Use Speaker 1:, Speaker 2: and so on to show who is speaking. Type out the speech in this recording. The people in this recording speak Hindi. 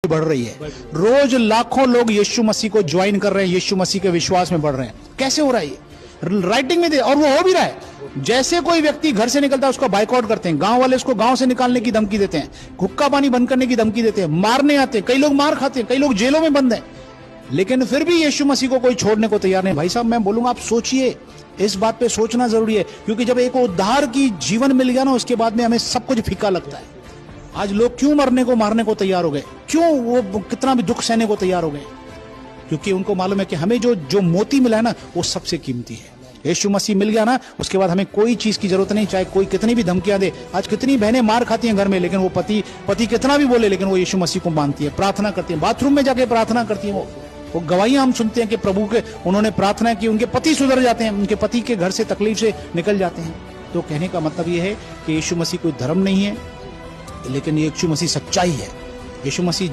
Speaker 1: बढ़ रही है। रोज लाखों लोग यीशु मसीह को ज्वाइन कर रहे हैं, यीशु मसीह के विश्वास में बढ़ रहे हैं। कैसे हो रहा है ये? राइटिंग में दे, और वो हो भी रहा है। जैसे कोई व्यक्ति घर से निकलता है उसको बाइकआउट करते हैं, गांव वाले उसको गांव से निकालने की धमकी देते हैं, हुक्का पानी बंद करने की धमकी देते हैं, मारने आते हैं, कई लोग मार खाते हैं, कई लोग जेलों में बंद हैं, लेकिन फिर भी यीशु मसीह को कोई छोड़ने को तैयार नहीं। भाई साहब मैं बोलूंगा आप सोचिए, इस बात पे सोचना जरूरी है, क्योंकि जब एक उद्धार की जीवन मिल गया ना, उसके बाद में हमें सब कुछ फीका लगता है। आज लोग क्यों मरने को मारने को तैयार हो गए? क्यों वो कितना भी दुख सहने को तैयार हो गए? क्योंकि उनको मालूम है कि हमें जो मोती मिला है ना, वो सबसे कीमती है। यीशु मसीह मिल गया ना, उसके बाद हमें कोई चीज की जरूरत नहीं, चाहे कोई कितनी भी धमकियां दे। आज कितनी बहनें मार खाती हैं घर में, लेकिन वो पति कितना भी बोले, लेकिन वो यीशु मसीह को मानती है, प्रार्थना करती है, बाथरूम में जाके प्रार्थना करती है। वो गवाहियां हम सुनते हैं कि प्रभु के उन्होंने प्रार्थना की, उनके पति सुधर जाते हैं, उनके पति के घर से तकलीफ से निकल जाते हैं। तो कहने का मतलब ये है कि यीशु मसीह कोई धर्म नहीं है, लेकिन यीशु मसीह सच्चाई है। यीशु मसीह